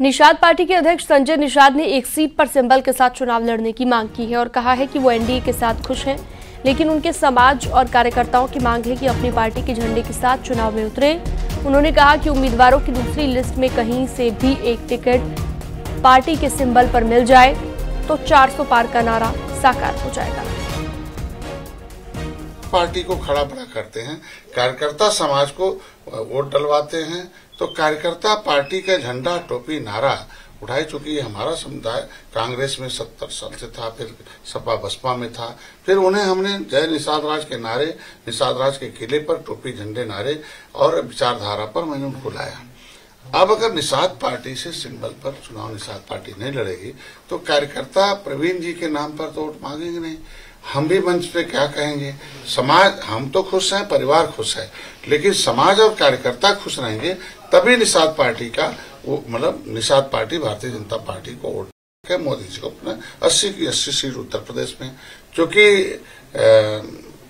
Nishad party के अध्यक्ष संजय निषाद ने एक सीट पर सिंबल के साथ चुनाव लड़ने की मांग की है और कहा है कि वो एनडीए के साथ खुश हैं, लेकिन उनके समाज और कार्यकर्ताओं की मांग है कि अपनी पार्टी के झंडे के साथ चुनाव में उतरे। उन्होंने कहा कि उम्मीदवारों की दूसरी लिस्ट में कहीं से भी एक टिकट पार्टी के सिंबल पर मिल जाए तो 400 पार का नारा साकार हो जाएगा। पार्टी को खड़ा बड़ा करते हैं, कार्यकर्ता समाज को वोट डलवाते हैं, तो कार्यकर्ता पार्टी का झंडा टोपी नारा उठाए। चूंकि हमारा समुदाय कांग्रेस में 70 साल से था, फिर सपा बसपा में था, फिर उन्हें हमने जय निषाद राज के नारे, निषाद राज के किले पर टोपी झंडे नारे और विचारधारा पर मैंने उनको लाया। अब अगर निषाद पार्टी से सिंबल पर चुनाव निषाद पार्टी नहीं लड़ेगी तो कार्यकर्ता प्रवीण जी के नाम पर तो वोट मांगेंगे नहीं। हम भी मंच पे क्या कहेंगे? समाज, हम तो खुश हैं, परिवार खुश है, लेकिन समाज और कार्यकर्ता खुश रहेंगे तभी निषाद पार्टी का वो मतलब निषाद पार्टी भारतीय जनता पार्टी को वोट के मोदी जी को अपना 80 की 80 सीट उत्तर प्रदेश में, क्योंकि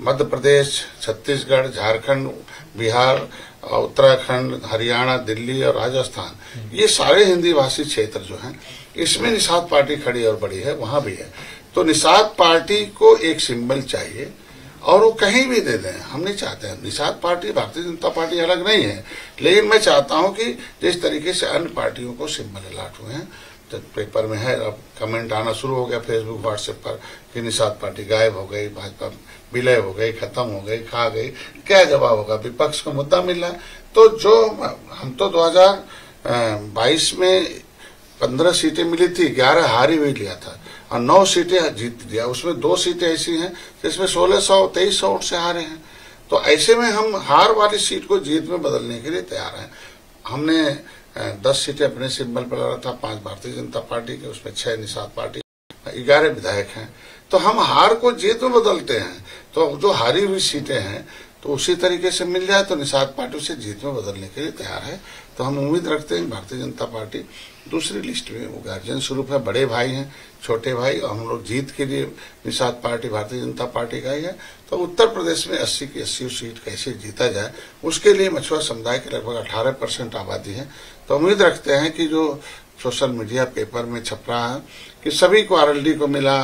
मध्य प्रदेश, छत्तीसगढ़, झारखंड, बिहार, उत्तराखंड, हरियाणा, दिल्ली और राजस्थान, ये सारे हिंदी भाषी क्षेत्र जो हैं इसमें निषाद पार्टी खड़ी और बड़ी है, वहां भी है। तो निषाद पार्टी को एक सिंबल चाहिए और वो कहीं भी दे दें, हम नहीं चाहते हैं। निषाद पार्टी भारतीय जनता पार्टी अलग नहीं है, लेकिन मैं चाहता हूं कि जिस तरीके से अन्य पार्टियों को सिंबल अलाट हुए हैं, तो पेपर में है, अब कमेंट आना शुरू हो गया फेसबुक व्हाट्सएप पर कि निषाद पार्टी गायब हो गई, भाजपा विलय हो गई, खत्म हो गई, खा गई। क्या जवाब होगा? विपक्ष को मुद्दा मिल रहा है। तो जो हम तो 2022 में 15 सीटें मिली थी, 11 हारी हुई लिया था और 9 सीटें जीत लिया। उसमें 2 सीटें ऐसी हैं जिसमें 1600-2300 वोट से हारे हैं। तो ऐसे में हम हार वाली सीट को जीत में बदलने के लिए तैयार हैं। हमने 10 सीटें अपने सिंबल पर लड़ा था, 5 भारतीय जनता पार्टी के, उसमें 6 निषाद पार्टी, 11 विधायक हैं। तो हम हार को जीत में बदलते हैं। तो जो हारी हुई सीटें हैं तो उसी तरीके से मिल जाए तो निषाद पार्टी उसे जीत में बदलने के लिए तैयार है। तो हम उम्मीद रखते हैं भारतीय जनता पार्टी दूसरी लिस्ट में, वो गार्जियन स्वरूप है, बड़े भाई हैं, छोटे भाई, और हम लोग जीत के लिए निषाद पार्टी भारतीय जनता पार्टी का ही है। तो उत्तर प्रदेश में 80 की 80 सीट कैसे जीता जाए, उसके लिए मछुआ समुदाय की लगभग 18% आबादी है। तो उम्मीद रखते हैं कि जो सोशल मीडिया पेपर में छप रहा है कि सभी को आरएलडी को मिला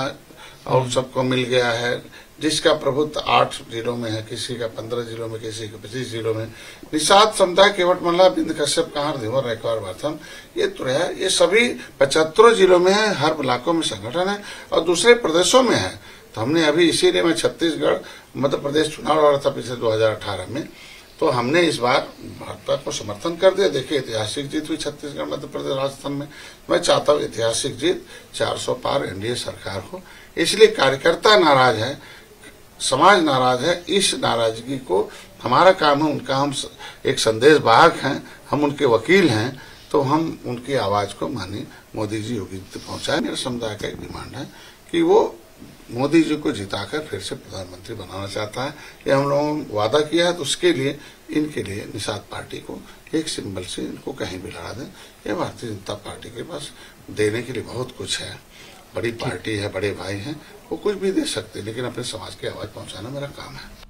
और सबको मिल गया है, जिसका प्रभुत्व 8 जिलों में है, किसी का 15 जिलों में, किसी का 25 जिलों में, निषाद समुदाय केवट मल्ला, बिंद कश्यप, कांहर, धीवर, रैकवार, भरथम, ये तो है, ये सभी 75 जिलों में है, हर इलाकों में संगठन है और दूसरे प्रदेशों में है। तो हमने अभी इसीलिए मैं छत्तीसगढ़, मध्य प्रदेश चुनाव लड़ा था पिछले 2018 में, तो हमने इस बार भाजपा को समर्थन कर दिया। देखिए, ऐतिहासिक जीत हुई छत्तीसगढ़, मध्य प्रदेश, राजस्थान में। मैं चाहता हूँ ऐतिहासिक जीत, 400 पार एनडीए सरकार हो। इसलिए कार्यकर्ता नाराज है, समाज नाराज है। इस नाराजगी को हमारा काम है, उनका हम एक संदेश वाहक हैं, हम उनके वकील हैं, तो हम उनकी आवाज को माननीय मोदी जी योगी तक पहुंचाएं। मेरे समुदाय का एक डिमांड है कि वो मोदी जी को जिताकर फिर से प्रधानमंत्री बनाना चाहता है। ये हम लोगों ने वादा किया है, तो उसके लिए इनके लिए निषाद पार्टी को एक सिंबल से इनको कहीं भी लड़ा दें। ये भारतीय जनता पार्टी के पास देने के लिए बहुत कुछ है, बड़ी पार्टी है, बड़े भाई हैं, वो कुछ भी दे सकते, लेकिन अपने समाज की आवाज पहुंचाना मेरा काम है।